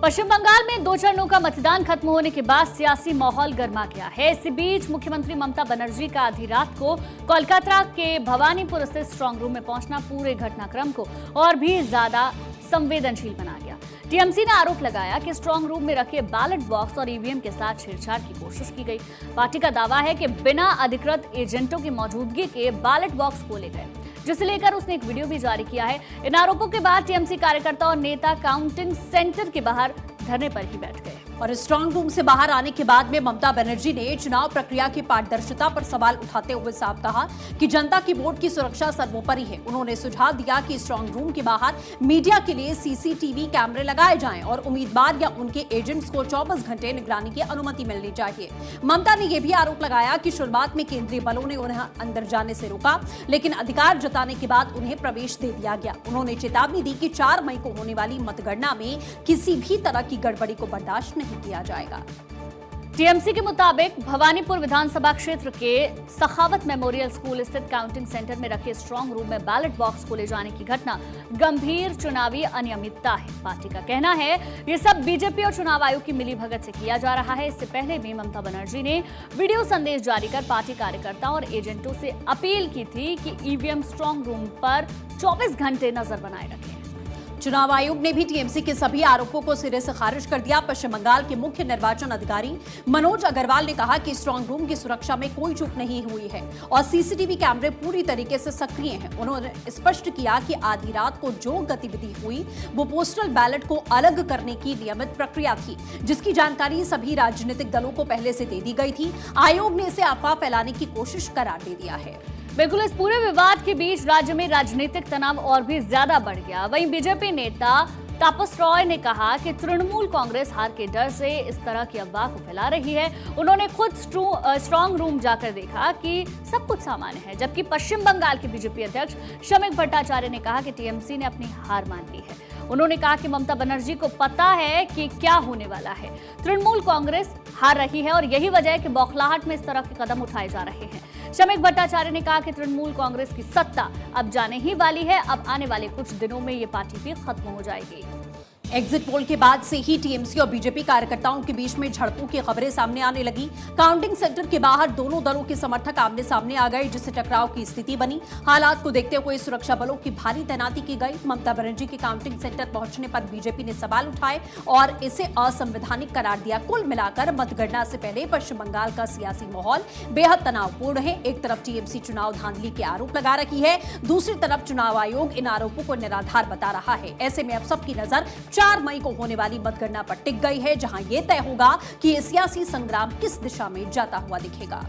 पश्चिम बंगाल में 2 चरणों का मतदान खत्म होने के बाद सियासी माहौल गर्मा गया है। इसी बीच मुख्यमंत्री ममता बनर्जी का आधी रात को कोलकाता के भवानीपुर स्थित स्ट्रांग रूम में पहुंचना पूरे घटनाक्रम को और भी ज्यादा संवेदनशील बना गया। टीएमसी ने आरोप लगाया कि स्ट्रांग रूम में रखे बैलेट बॉक्स और ईवीएम के साथ छेड़छाड़ की कोशिश की गई। पार्टी का दावा है कि बिना अधिकृत एजेंटों की मौजूदगी के बैलेट बॉक्स खोले गए, जिसे लेकर उसने एक वीडियो भी जारी किया है। इन आरोपों के बाद टीएमसी कार्यकर्ता और नेता काउंटिंग सेंटर के बाहर धरने पर ही बैठ गए। और स्ट्रांग रूम से बाहर आने के बाद में ममता बनर्जी ने चुनाव प्रक्रिया की पारदर्शिता पर सवाल उठाते हुए साफ कहा कि जनता की वोट की सुरक्षा सर्वोपरि है। उन्होंने सुझाव दिया कि स्ट्रांग रूम के बाहर मीडिया के लिए सीसीटीवी कैमरे लगाए जाएं और उम्मीदवार या उनके एजेंट्स को 24 घंटे निगरानी की अनुमति मिलनी चाहिए। ममता ने यह भी आरोप लगाया कि शुरुआत में केंद्रीय बलों ने उन्हें अंदर जाने से रोका, लेकिन अधिकार जताने के बाद उन्हें प्रवेश दे दिया गया। उन्होंने चेतावनी दी कि 4 मई को होने वाली मतगणना में किसी भी तरह की गड़बड़ी को बर्दाश्त नहीं किया जाएगा। टीएमसी के मुताबिक भवानीपुर विधानसभा क्षेत्र के सखावत मेमोरियल स्कूल स्थित काउंटिंग सेंटर में रखे स्ट्रांग रूम में बैलेट बॉक्स खोले जाने की घटना गंभीर चुनावी अनियमितता है। पार्टी का कहना है ये सब बीजेपी और चुनाव आयोग की मिलीभगत से किया जा रहा है। इससे पहले भी ममता बनर्जी ने वीडियो संदेश जारी कर पार्टी कार्यकर्ताओं और एजेंटों से अपील की थी कि ईवीएम स्ट्रांग रूम पर 24 घंटे नजर बनाए रखें। चुनाव आयोग ने भी टीएमसी के सभी आरोपों को सिरे से खारिज कर दिया। पश्चिम बंगाल के मुख्य निर्वाचन अधिकारी मनोज अग्रवाल ने कहा कि स्ट्रांग रूम की सुरक्षा में कोई चूक नहीं हुई है और सीसीटीवी कैमरे पूरी तरीके से सक्रिय हैं। उन्होंने स्पष्ट किया कि आधी रात को जो गतिविधि हुई वो पोस्टल बैलेट को अलग करने की नियमित प्रक्रिया थी, जिसकी जानकारी सभी राजनीतिक दलों को पहले से दे दी गई थी। आयोग ने इसे अफवाह फैलाने की कोशिश करार दे दिया है। बिल्कुल, इस पूरे विवाद के बीच राज्य में राजनीतिक तनाव और भी ज्यादा बढ़ गया। वहीं बीजेपी नेता तापस रॉय ने कहा कि तृणमूल कांग्रेस हार के डर से इस तरह की अफवाह को फैला रही है। उन्होंने खुद स्ट्रांग रूम जाकर देखा कि सब कुछ सामान्य है, जबकि पश्चिम बंगाल के बीजेपी अध्यक्ष शमिक भट्टाचार्य ने कहा कि टीएमसी ने अपनी हार मान ली है। उन्होंने कहा कि ममता बनर्जी को पता है कि क्या होने वाला है। तृणमूल कांग्रेस हार रही है और यही वजह है कि बौखलाहट में इस तरह के कदम उठाए जा रहे हैं। शमिक भट्टाचार्य ने कहा कि तृणमूल कांग्रेस की सत्ता अब जाने ही वाली है। अब आने वाले कुछ दिनों में ये पार्टी भी खत्म हो जाएगी। एग्जिट पोल के बाद से ही टीएमसी और बीजेपी कार्यकर्ताओं के बीच में झड़पों की खबरें सामने आने लगी। काउंटिंग सेंटर के बाहर दोनों दलों के समर्थक आमने सामने आ गए, जिससे टकराव की स्थिति बनी। हालात को देखते हुए सुरक्षा बलों की भारी तैनाती की गई। ममता बनर्जी के काउंटिंग सेंटर पहुंचने पर बीजेपी ने सवाल उठाए और इसे असंवैधानिक करार दिया। कुल मिलाकर मतगणना से पहले पश्चिम बंगाल का सियासी माहौल बेहद तनावपूर्ण है। एक तरफ टीएमसी चुनाव धांधली के आरोप लगा रही है, दूसरी तरफ चुनाव आयोग इन आरोपों को निराधार बता रहा है। ऐसे में अब सबकी नजर 4 मई को होने वाली मतगणना पर टिक गई है, जहां यह तय होगा कि यह सियासी संग्राम किस दिशा में जाता हुआ दिखेगा।